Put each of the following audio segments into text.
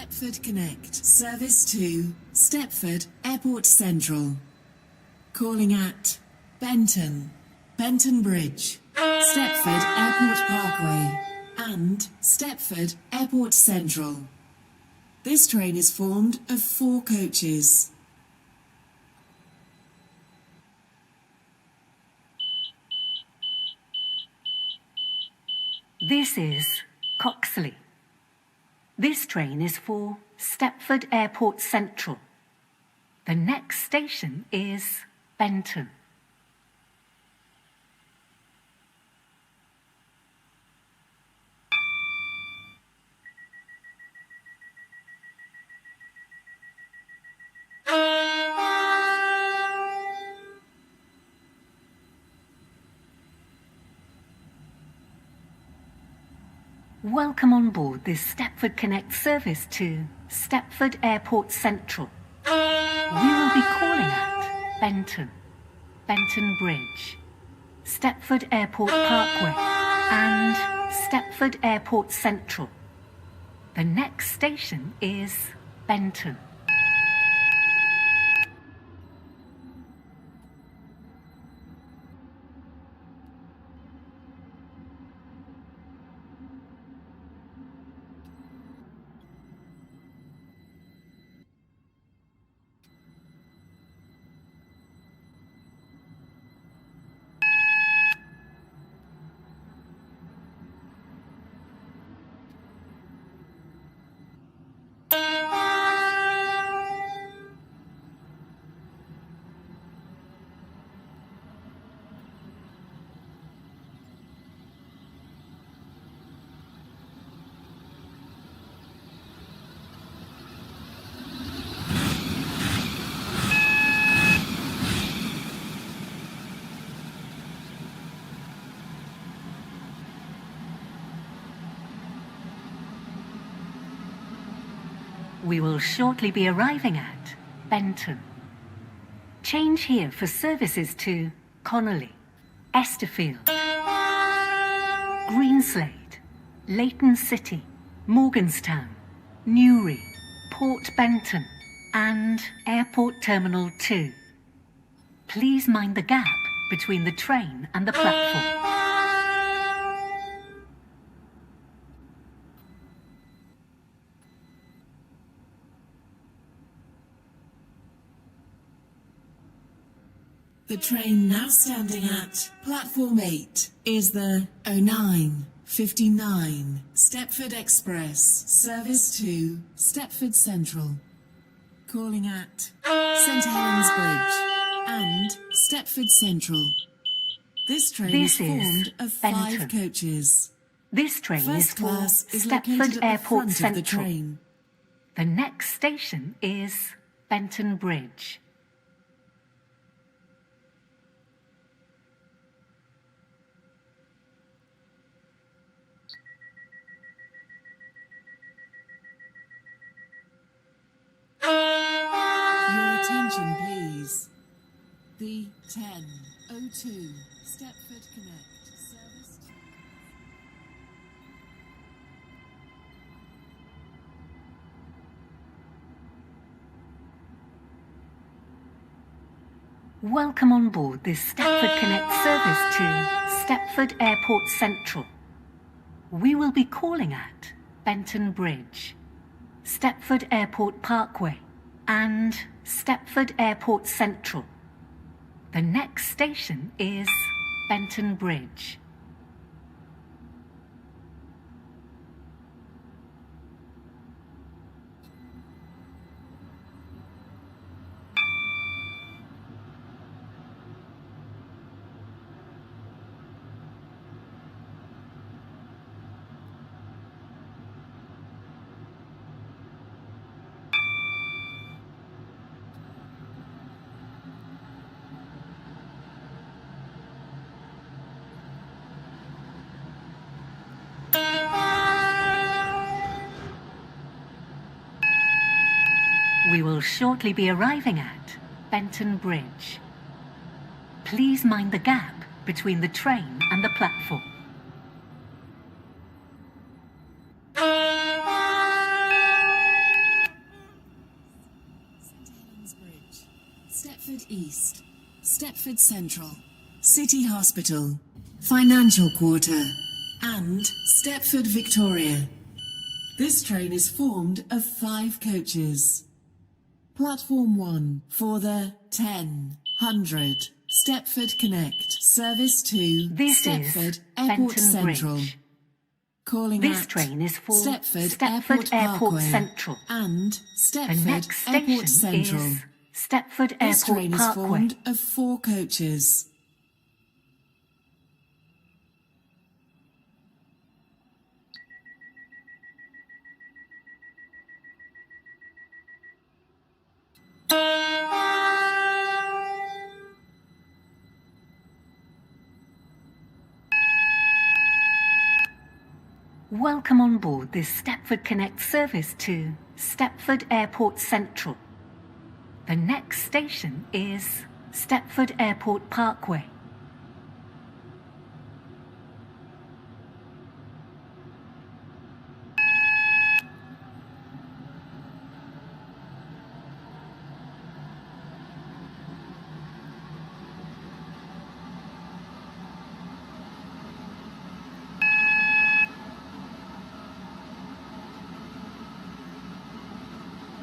Stepford Connect. Service to Stepford Airport Central. Calling at Benton, Benton Bridge, Stepford Airport Parkway, and Stepford Airport Central. This train is formed of 4 coaches. This is Coxley. This train is for Stepford Airport Central. The next station is Benton. Welcome on board this Stepford Connect service to Stepford Airport Central. We will be calling at Benton, Benton Bridge, Stepford Airport Parkway, and Stepford Airport Central. The next station is Benton. We will shortly be arriving at Benton. Change here for services to Connolly, Esterfield, Greenslade, Leighton City, Morganstown, Newry, Port Benton, and Airport Terminal 2. Please mind the gap between the train and the platform. The train now standing at Platform 8 is the 0959 Stepford Express, service to Stepford Central. Calling at St Helens Bridge and Stepford Central. This train is formed of 5 coaches. This train First is for class is located Stepford at the Airport front Central. of the train. The next station is Benton Bridge. Your attention, please. The 10:02 Stepford Connect service to... Welcome on board this Stepford Connect service to Stepford Airport Central. We will be calling at Benton Bridge, Stepford Airport Parkway, and Stepford Airport Central. The next station is Benton Bridge. We will shortly be arriving at Benton Bridge. Please mind the gap between the train and the platform. East, Stepford Central, City Hospital, Financial Quarter, and Stepford Victoria. This train is formed of 5 coaches. Platform 1 for the 10:00 Stepford Connect service to This Stepford is Airport Benton Central. Bridge. Calling This at train is for Stepford Airport Parkway Central. and The Stepford next Airport station Central. is Stepford This Airport train is Parkway. formed of 4 coaches. Welcome on board this Stepford Connect service to Stepford Airport Central. The next station is Stepford Airport Parkway.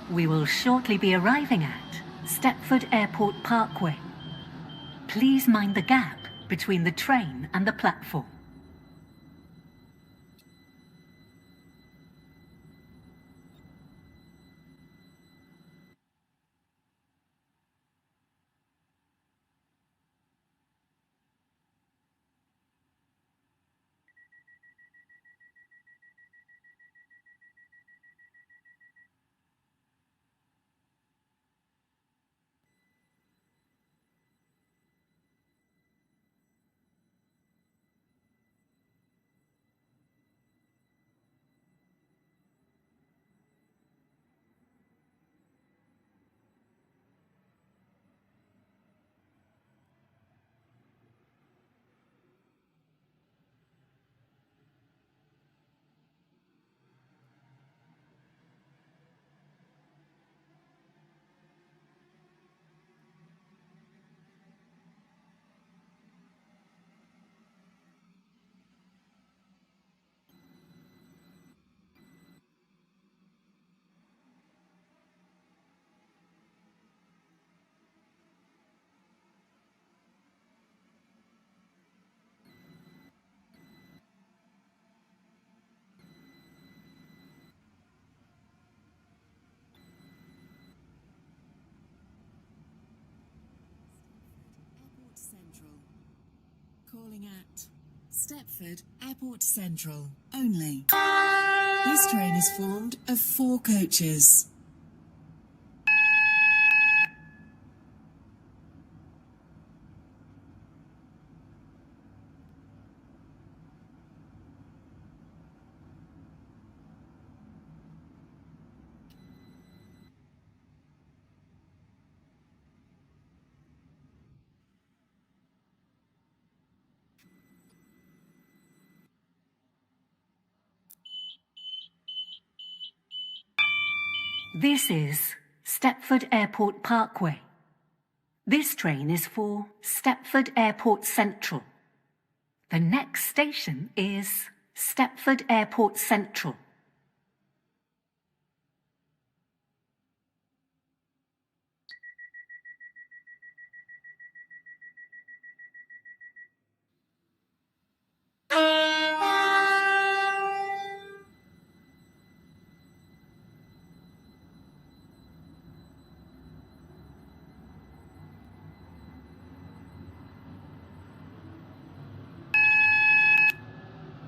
We will shortly be arriving at Stepford Airport Parkway. Please mind the gap between the train and the platform. Airport Central. Calling at Stepford Airport Central only. This train is formed of 4 coaches. This is Stepford Airport Parkway. This train is for Stepford Airport Central. The next station is Stepford Airport Central.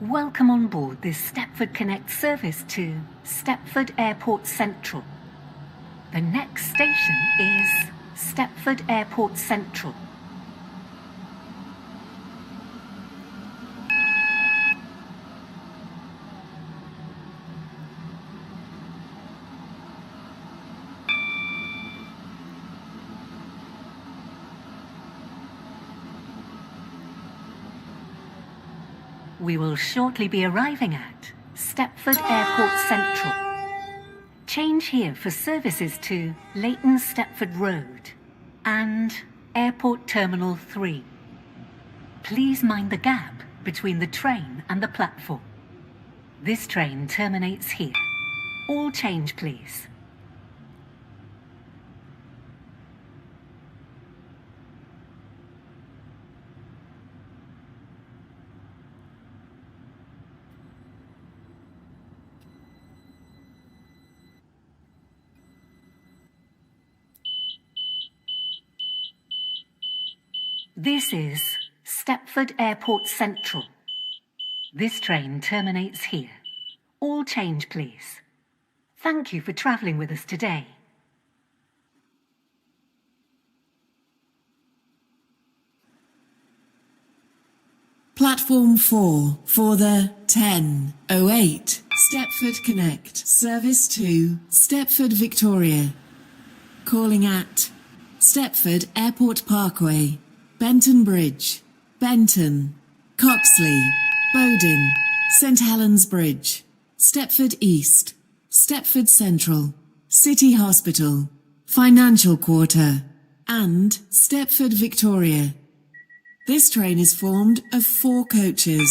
Welcome on board this Stepford Connect service to Stepford Airport Central. The next station is Stepford Airport Central. We will shortly be arriving at Stepford Airport Central. Change here for services to Leighton Stepford Road and Airport Terminal 3. Please mind the gap between the train and the platform. This train terminates here. All change, please. This is Stepford Airport Central. This train terminates here. All change, please. Thank you for travelling with us today. Platform 4 for the 10:08 Stepford Connect service to Stepford Victoria. Calling at Stepford Airport Parkway, Benton Bridge, Benton, Coxley, Bowden, St Helens Bridge, Stepford East, Stepford Central, City Hospital, Financial Quarter, and Stepford Victoria. This train is formed of 4 coaches.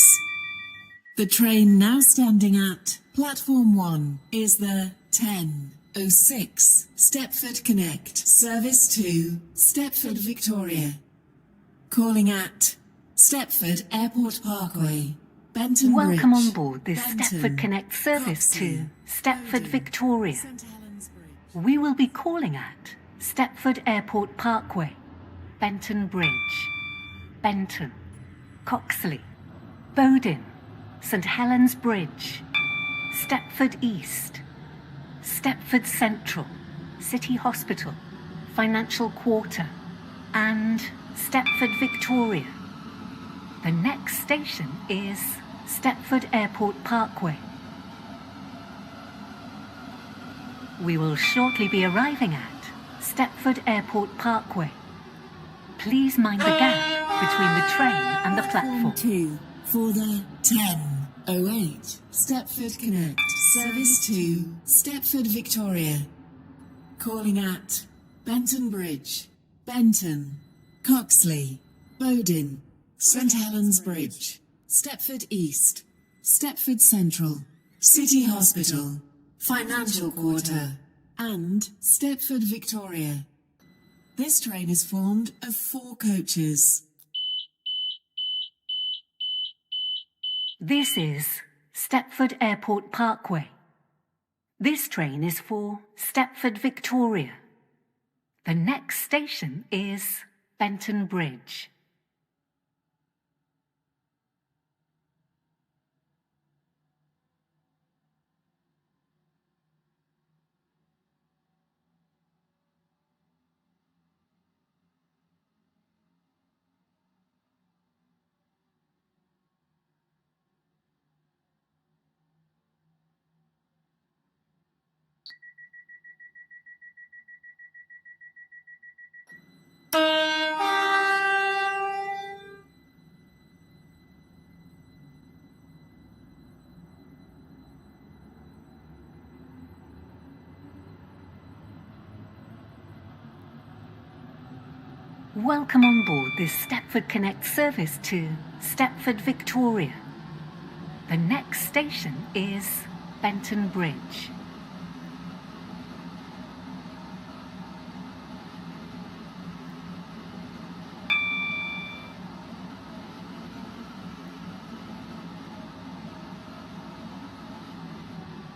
The train now standing at Platform 1 is the 10:06 Stepford Connect service to Stepford Victoria. Calling at Stepford Airport Parkway, Benton Bridge. Welcome on board this Benton, Stepford Connect service to Stepford Bowden, Victoria. St Helens Bridge. We will be calling at Stepford Airport Parkway, Benton Bridge, Benton, Coxley, Bowden, St Helens Bridge, Stepford East, Stepford Central, City Hospital, Financial Quarter, and Stepford Victoria. The next station is Stepford Airport Parkway. We will shortly be arriving at Stepford Airport Parkway. Please mind the gap between the train and the platform. 2 for the 10:08 Stepford Connect service to Stepford Victoria. Calling at Benton Bridge, Benton, Coxley, Bowden, St Helens Bridge, Stepford East, Stepford Central, City Hospital, Financial Quarter, and Stepford Victoria. This train is formed of 4 coaches. This is Stepford Airport Parkway. This train is for Stepford Victoria. The next station is Benton Bridge. Welcome on board this Stepford Connect service to Stepford Victoria. The next station is Benton Bridge.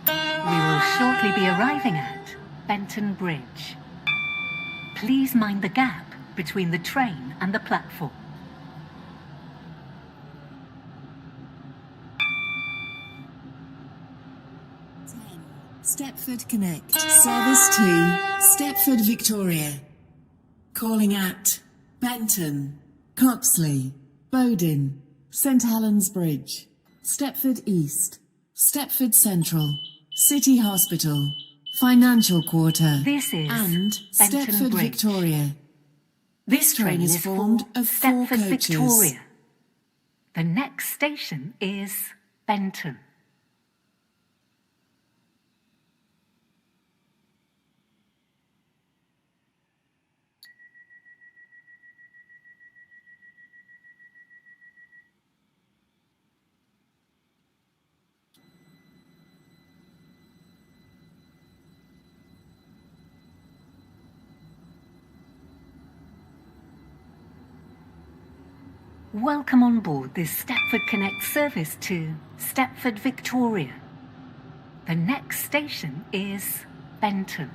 We will shortly be arriving at Benton Bridge. Please mind the gap between the train and the platform. Stepford Connect service to Stepford Victoria. Calling at Benton, Coxley, Bowden, St Helens Bridge, Stepford East, Stepford Central, City Hospital, Financial Quarter, This is and Benton Stepford Bridge. Victoria. This train is formed for of 4 Stepford coaches. Victoria. The next station is Benton. Welcome on board this Stepford Connect service to Stepford, Victoria. The next station is Benton.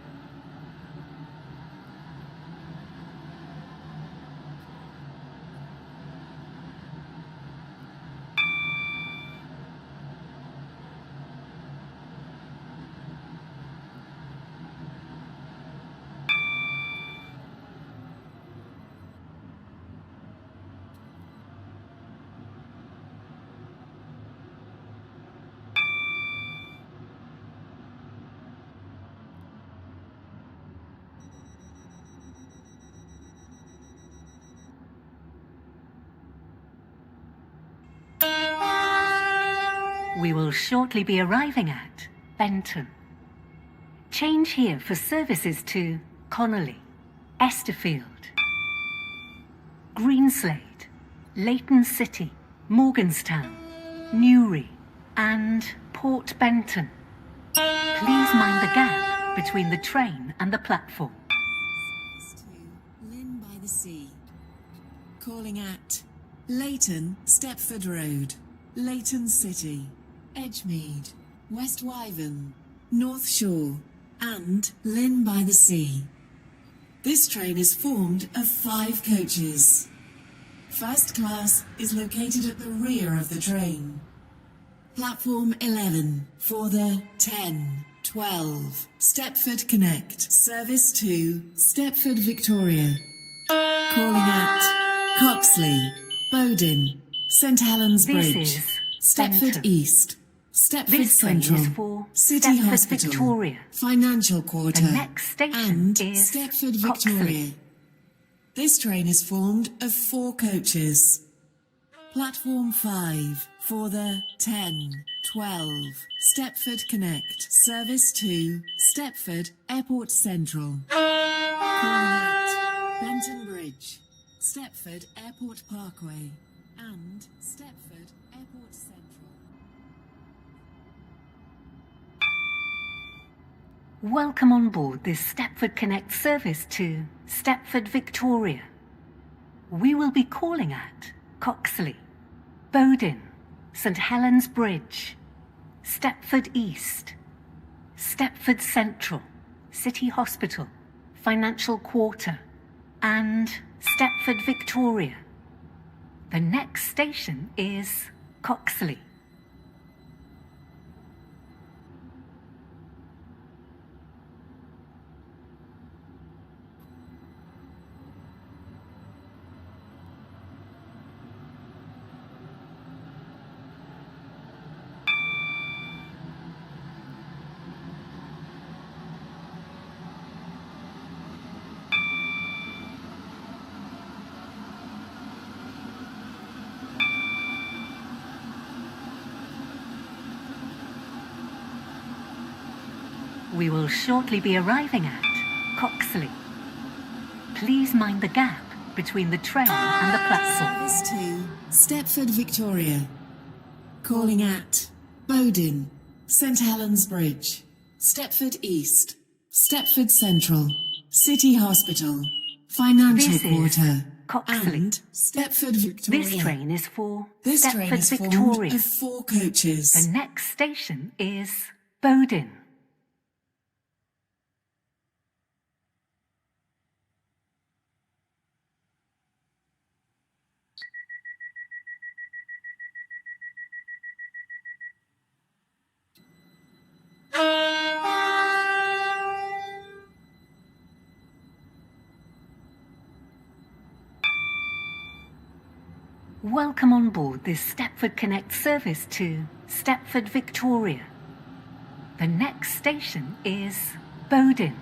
We will shortly be arriving at Benton. Change here for services to Connolly, Esterfield, Greenslade, Leighton City, Morganstown, Newry and Port Benton. Please mind the gap between the train and the platform. Service to Lynn by the Sea. Calling at Leighton, Stepford Road, Leighton City, Edgemead, West Wyvern, North Shore and Lynn by the Sea. This train is formed of 5 coaches. First class is located at the rear of the train. Platform 11 for the 10, 12 Stepford Connect service to Stepford, Victoria. Calling at Coxley, Bowden, St Helens This Bridge, is Stepford Benton. East, Stepford This train Central, is for City Stepford, Hospital, Victoria. Financial Quarter, The next station and is Stepford, Coxley. Victoria. This train is formed of 4 coaches. Platform 5 for the 10, 12 Stepford Connect service to Stepford Airport Central. Calling at Benton Bridge, Stepford Airport Parkway and Stepford Airport Central. Welcome on board this Stepford Connect service to Stepford, Victoria. We will be calling at Coxley, Bowden, St Helens Bridge, Stepford East, Stepford Central, City Hospital, Financial Quarter and Stepford, Victoria. The next station is Coxley. We will shortly be arriving at Coxley. Please mind the gap between the train and the platform. Service to Stepford, Victoria. Calling at Bowden, St Helens Bridge, Stepford East, Stepford Central, City Hospital, Financial This is Quarter Coxley. and Stepford, Victoria. This train is for This train Stepford, is formed Victoria. of 4 coaches. The next station is Bowden. Welcome on board this Stepford Connect service to Stepford, Victoria. The next station is Bowden.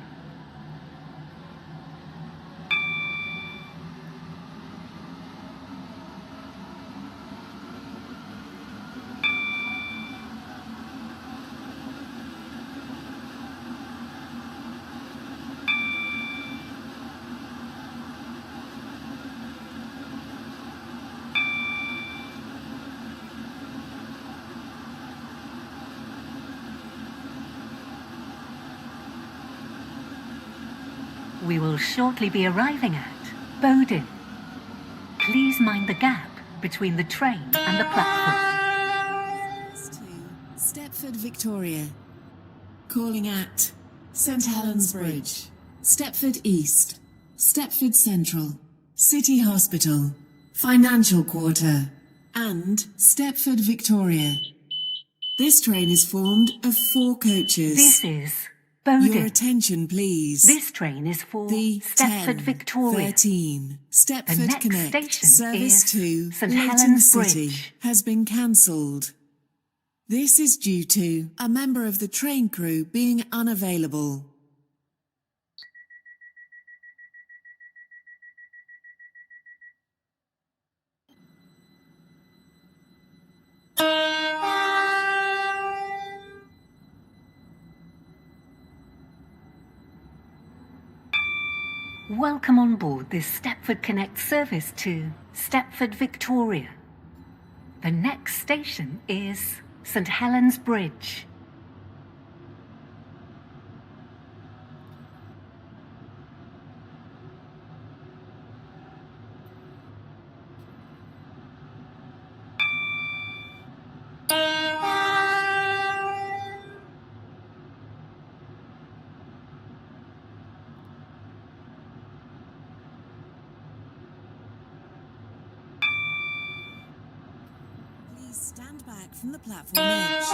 We will shortly be arriving at Bowden. Please mind the gap between the train and the platform. Service to Stepford, Victoria. Calling at St Helens Bridge, Stepford East, Stepford Central, City Hospital, Financial Quarter, and Stepford, Victoria. This train is formed of 4 coaches. This is Bowden. Your attention, please. This train is for The Stepford, Victoria. 13 The Stepford next Connect station service is to St Leighton Helens City Bridge. has been cancelled. This is due to a member of the train crew being unavailable. Welcome on board this Stepford Connect service to Stepford, Victoria. The next station is St Helens Bridge. Please stand back from the platform edge.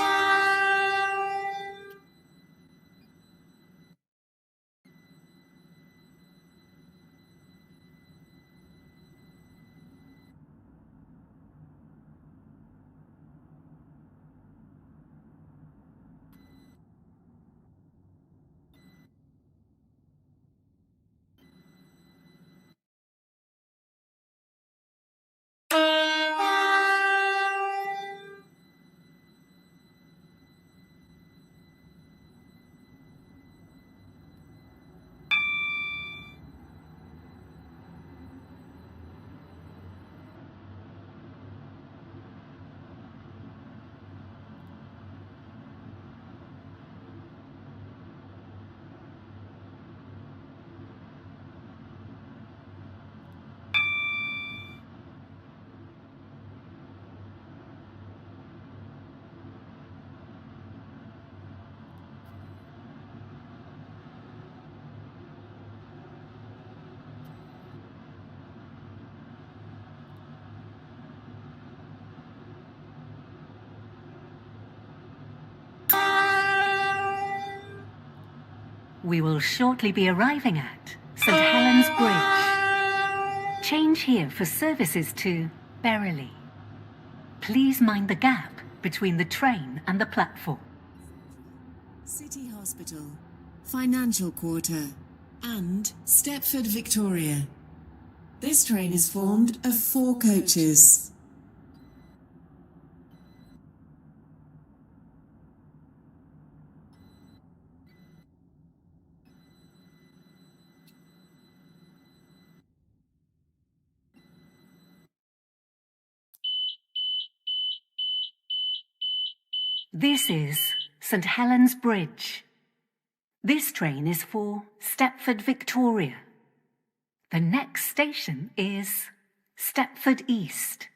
We will shortly be arriving at St Helens Bridge. Change here for services to Berrily. Please mind the gap between the train and the platform. City Hospital, Financial Quarter, and Stepford, Victoria. This train is formed of 4 coaches. This is St Helens Bridge. This train is for Stepford, Victoria. The next station is Stepford East.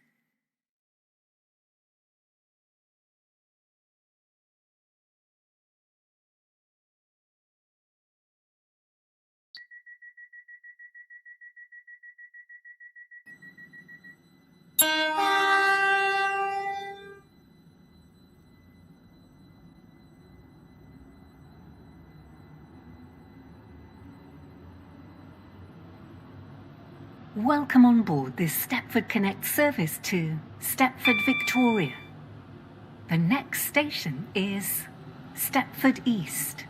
Welcome on board this Stepford Connect service to Stepford, Victoria. The next station is Stepford East.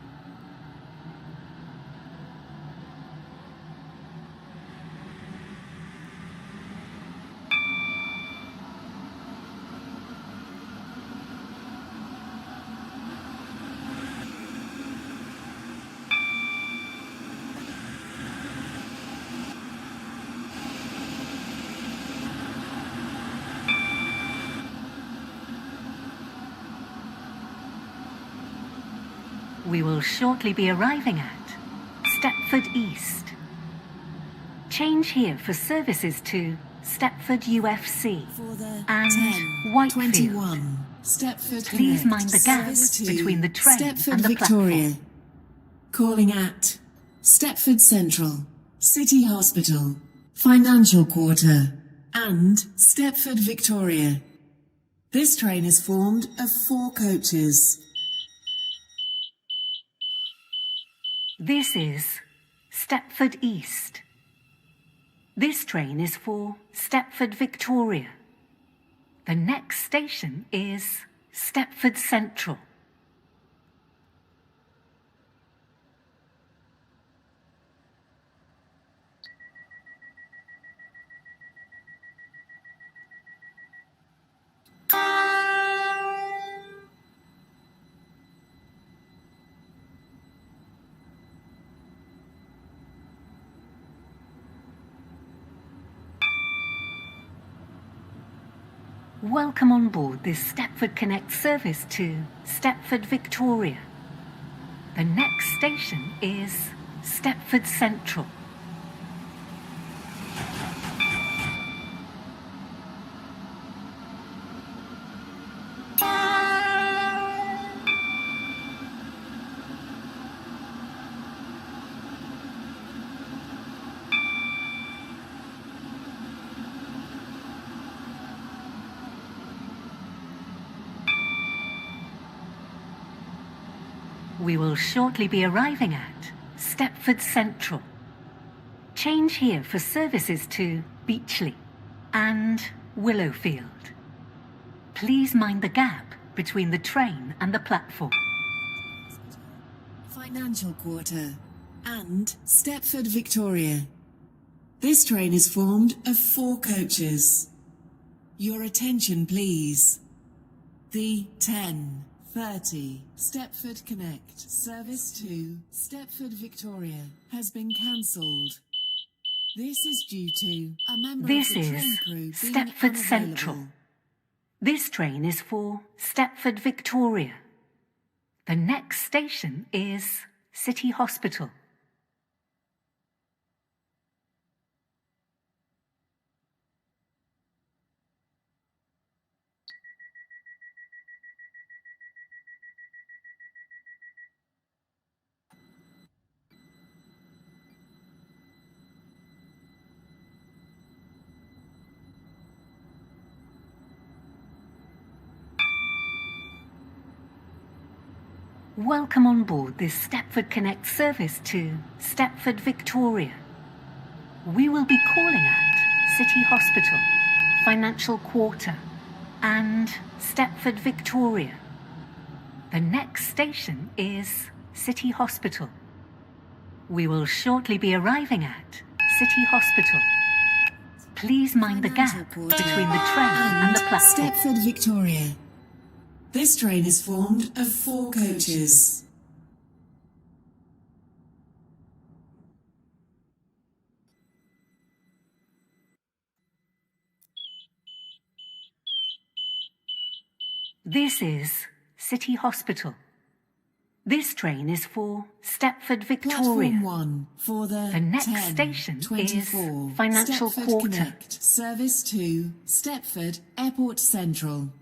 We will shortly be arriving at Stepford East. Change here for services to Stepford UFC, For the and 10, Whitefield. 21, Stepford Please Connect, mind the gap service to between the train Stepford and the Victoria. platform. Calling at Stepford Central, City Hospital, Financial Quarter, and Stepford Victoria. This train is formed of 4 coaches. This is Stepford East. This train is for Stepford Victoria. The next station is Stepford Central. Welcome on board this Stepford Connect service to Stepford Victoria. The next station is Stepford Central. We will shortly be arriving at Stepford Central. Change here for services to Beachley and Willowfield. Please mind the gap between the train and the platform. Financial Quarter, and Stepford Victoria. This train is formed of 4 coaches. Your attention, please. The 10:30 Stepford Connect service to Stepford Victoria has been cancelled. This is due to a member This of the train is crew being Stepford Central. unavailable. This train is for Stepford Victoria. The next station is City Hospital. Welcome on board this Stepford Connect service to Stepford Victoria. We will be calling at City Hospital, Financial Quarter, and Stepford Victoria. The next station is City Hospital. We will shortly be arriving at City Hospital. Please mind the Financial gap Quarter between the train and the platform. Stepford Victoria. This train is formed of 4 coaches. This is City Hospital. This train is for Stepford Victoria. Platform 1 for the next 10, station 24 is Financial Stepford Quarter. Connect service to Stepford Airport Central.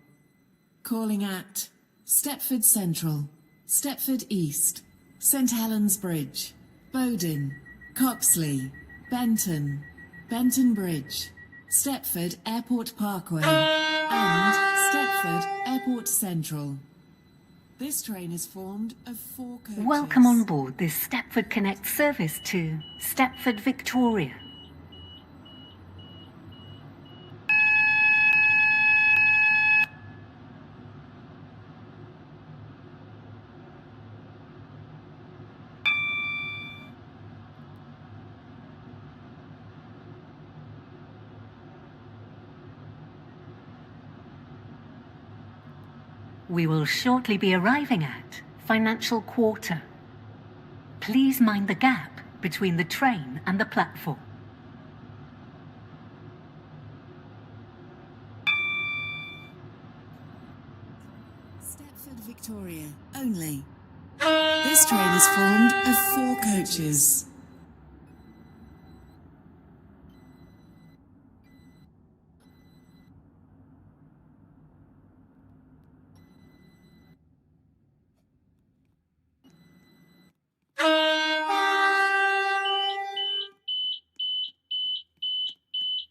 Calling at Stepford Central, Stepford East, St Helens Bridge, Bowden, Coxley, Benton, Benton Bridge, Stepford Airport Parkway, and Stepford Airport Central. This train is formed of 4 coaches. Welcome on board this Stepford Connect service to Stepford Victoria. We will shortly be arriving at Financial Quarter. Please mind the gap between the train and the platform. Stepford Victoria only. This train is formed of 4 coaches.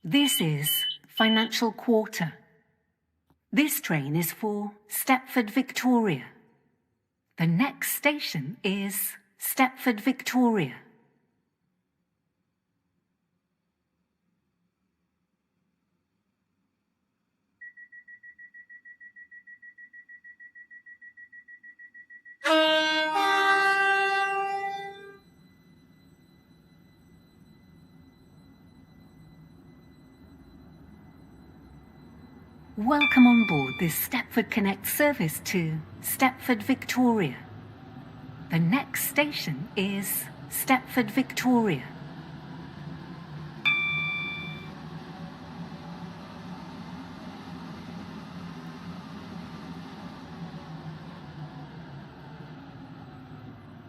This is Financial Quarter. This train is for Stepford, Victoria. The next station is Stepford, Victoria. Welcome on board this Stepford Connect service to Stepford, Victoria. The next station is Stepford, Victoria.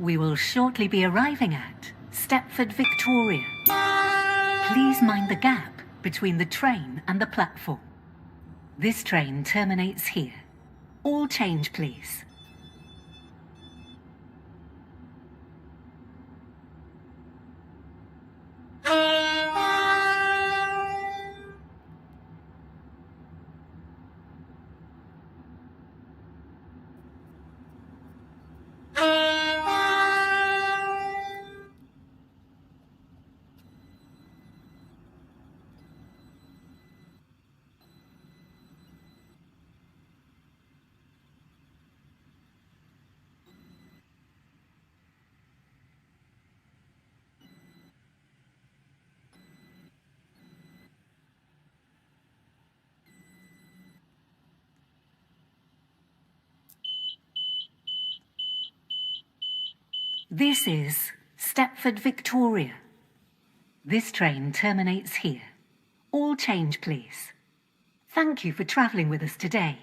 We will shortly be arriving at Stepford, Victoria. Please mind the gap between the train and the platform. This train terminates here. All change, please. This is Stepford, Victoria. This train terminates here. All change, please. Thank you for travelling with us today.